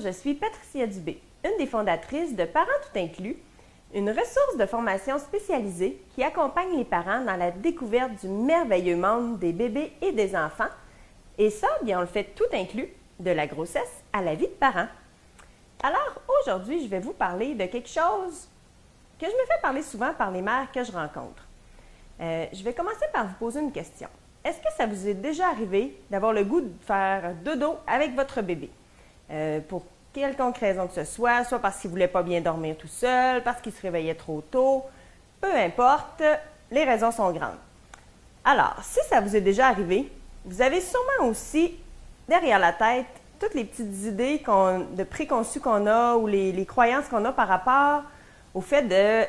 je suis Patricia Dubé, une des fondatrices de Parents Tout Inclus, une ressource de formation spécialisée qui accompagne les parents dans la découverte du merveilleux monde des bébés et des enfants. Et ça, bien, on le fait tout inclus, de la grossesse à la vie de parents. Alors, aujourd'hui, je vais vous parler de quelque chose que je me fais parler souvent par les mères que je rencontre. Je vais commencer par vous poser une question. Est-ce que ça vous est déjà arrivé d'avoir le goût de faire dodo avec votre bébé? Pour quelconque raison que ce soit parce qu'il ne voulait pas bien dormir tout seul, parce qu'il se réveillait trop tôt, peu importe, les raisons sont grandes. Alors, si ça vous est déjà arrivé, vous avez sûrement aussi derrière la tête toutes les petites idées de préconçues qu'on a ou les croyances qu'on a par rapport au fait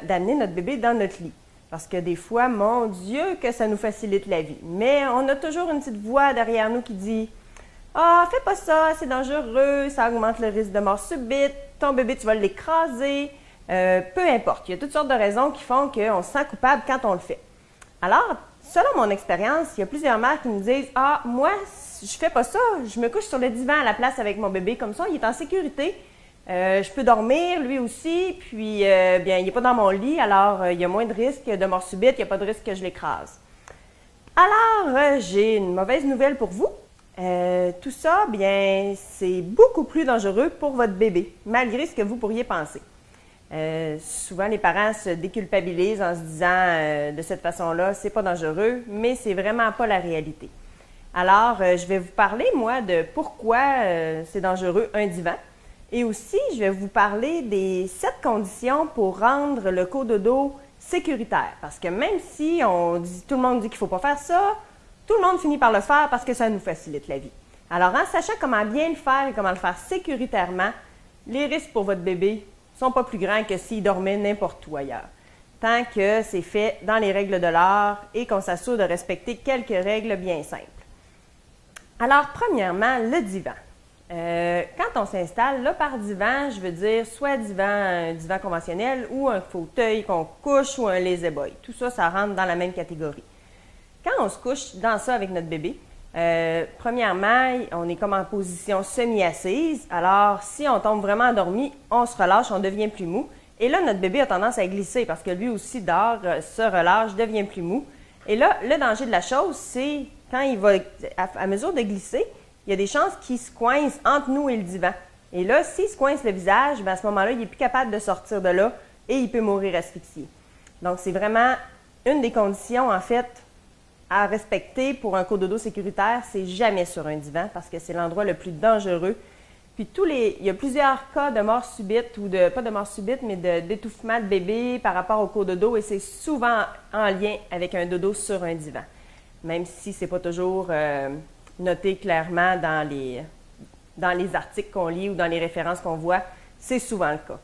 d'amener notre bébé dans notre lit. Parce que des fois, mon Dieu, que ça nous facilite la vie. Mais on a toujours une petite voix derrière nous qui dit « Ah, fais pas ça, c'est dangereux, ça augmente le risque de mort subite, ton bébé, tu vas l'écraser. » Peu importe, il y a toutes sortes de raisons qui font qu'on se sent coupable quand on le fait. Alors, selon mon expérience, il y a plusieurs mères qui me disent « Ah, moi, je fais pas ça, je me couche sur le divan à la place avec mon bébé, comme ça, il est en sécurité. » je peux dormir, lui aussi, puis bien, il n'est pas dans mon lit, alors il y a moins de risque de mort subite, il n'y a pas de risque que je l'écrase. Alors, j'ai une mauvaise nouvelle pour vous. Tout ça, bien, c'est beaucoup plus dangereux pour votre bébé, malgré ce que vous pourriez penser. Souvent, les parents se déculpabilisent en se disant de cette façon-là, c'est pas dangereux, mais c'est vraiment pas la réalité. Alors, je vais vous parler, moi, de pourquoi c'est dangereux un divan. Et aussi, je vais vous parler des 7 conditions pour rendre le cododo sécuritaire. Parce que même si tout le monde dit qu'il ne faut pas faire ça, tout le monde finit par le faire parce que ça nous facilite la vie. Alors, en sachant comment bien le faire et comment le faire sécuritairement, les risques pour votre bébé ne sont pas plus grands que s'il dormait n'importe où ailleurs. Tant que c'est fait dans les règles de l'art et qu'on s'assure de respecter quelques règles bien simples. Alors, premièrement, le divan. Quand on s'installe, là, par divan, je veux dire soit un divan conventionnel ou un fauteuil qu'on couche ou un lazy boy. Tout ça, ça rentre dans la même catégorie. Quand on se couche dans ça avec notre bébé, premièrement, on est comme en position semi-assise. Alors, si on tombe vraiment endormi, on se relâche, on devient plus mou. Et là, notre bébé a tendance à glisser parce que lui aussi dort, se relâche, devient plus mou. Et là, le danger de la chose, c'est quand il va, à mesure de glisser, il y a des chances qu'il se coince entre nous et le divan. Et là, s'il se coince le visage, bien à ce moment-là, il n'est plus capable de sortir de là et il peut mourir asphyxié. Donc, c'est vraiment une des conditions, en fait, à respecter pour un cododo sécuritaire, c'est jamais sur un divan parce que c'est l'endroit le plus dangereux. Puis, il y a plusieurs cas de mort subite ou pas de mort subite, mais d'étouffement de bébé par rapport au cododo et c'est souvent en lien avec un dodo sur un divan. Même si ce n'est pas toujours noté clairement dans les articles qu'on lit ou dans les références qu'on voit, c'est souvent le cas.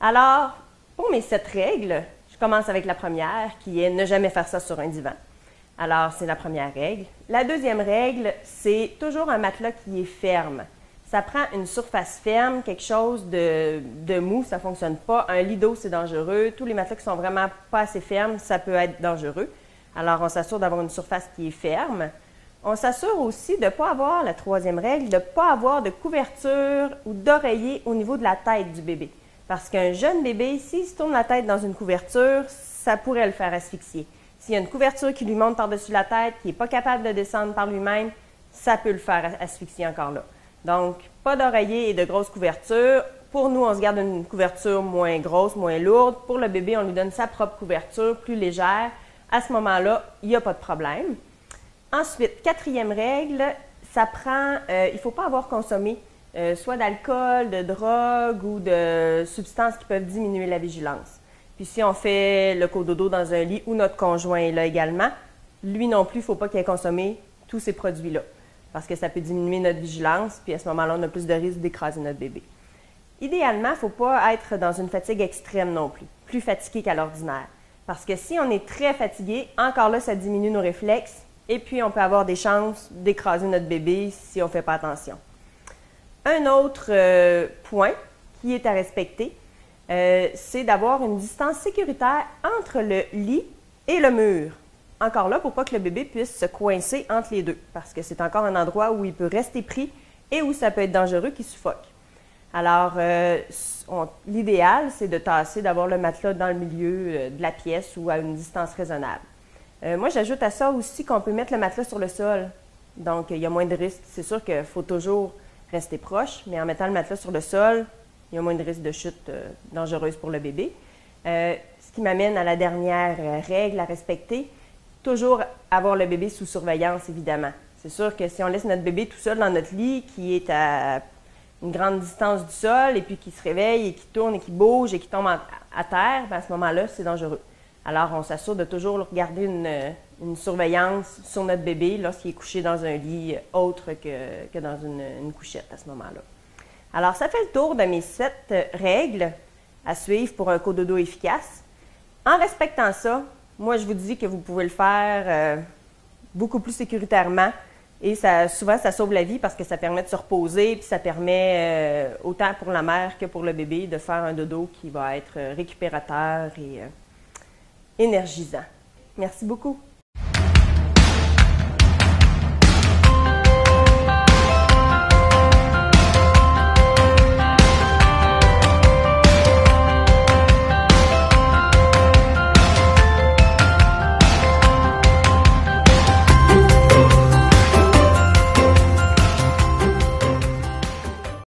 Alors, pour mes 7 règles, je commence avec la première qui est ne jamais faire ça sur un divan. Alors, c'est la première règle. La deuxième règle, c'est toujours un matelas qui est ferme. Ça prend une surface ferme, quelque chose de mou, ça ne fonctionne pas. Un lit d'eau, c'est dangereux. Tous les matelas qui sont vraiment pas assez fermes, ça peut être dangereux. Alors, on s'assure d'avoir une surface qui est ferme. On s'assure aussi de ne pas avoir, la troisième règle, de ne pas avoir de couverture ou d'oreiller au niveau de la tête du bébé. Parce qu'un jeune bébé, s'il se tourne la tête dans une couverture, ça pourrait le faire asphyxier. S'il y a une couverture qui lui monte par-dessus la tête, qui n'est pas capable de descendre par lui-même, ça peut le faire asphyxier encore là. Donc, pas d'oreiller et de grosses couvertures. Pour nous, on se garde une couverture moins grosse, moins lourde. Pour le bébé, on lui donne sa propre couverture, plus légère. À ce moment-là, il n'y a pas de problème. Ensuite, quatrième règle, il ne faut pas avoir consommé soit d'alcool, de drogue ou de substances qui peuvent diminuer la vigilance. Puis si on fait le cododo dans un lit où notre conjoint est là également, lui non plus, il ne faut pas qu'il ait consommé tous ces produits-là parce que ça peut diminuer notre vigilance, puis à ce moment-là, on a plus de risque d'écraser notre bébé. Idéalement, il ne faut pas être dans une fatigue extrême non plus fatigué qu'à l'ordinaire. Parce que si on est très fatigué, encore là, ça diminue nos réflexes et puis on peut avoir des chances d'écraser notre bébé si on ne fait pas attention. Un autre point qui est à respecter, c'est d'avoir une distance sécuritaire entre le lit et le mur. Encore là, pour pas que le bébé puisse se coincer entre les deux, parce que c'est encore un endroit où il peut rester pris et où ça peut être dangereux qu'il suffoque. Alors, l'idéal, c'est de tasser, d'avoir le matelas dans le milieu de la pièce ou à une distance raisonnable. Moi, j'ajoute à ça aussi qu'on peut mettre le matelas sur le sol. Donc, il y a moins de risques. C'est sûr qu'il faut toujours rester proche, mais en mettant le matelas sur le sol, il y a moins de risques de chute dangereuse pour le bébé. Ce qui m'amène à la dernière règle à respecter, toujours avoir le bébé sous surveillance, évidemment. C'est sûr que si on laisse notre bébé tout seul dans notre lit, qui est à une grande distance du sol, et puis qui se réveille, et qui tourne, et qui bouge, et qui tombe à terre, à ce moment-là, c'est dangereux. Alors, on s'assure de toujours garder une surveillance sur notre bébé lorsqu'il est couché dans un lit autre que dans une couchette à ce moment-là. Alors, ça fait le tour de mes 7 règles à suivre pour un cododo efficace. En respectant ça, moi, je vous dis que vous pouvez le faire beaucoup plus sécuritairement et souvent, ça sauve la vie parce que ça permet de se reposer puis ça permet, autant pour la mère que pour le bébé, de faire un dodo qui va être récupérateur et énergisant. Merci beaucoup.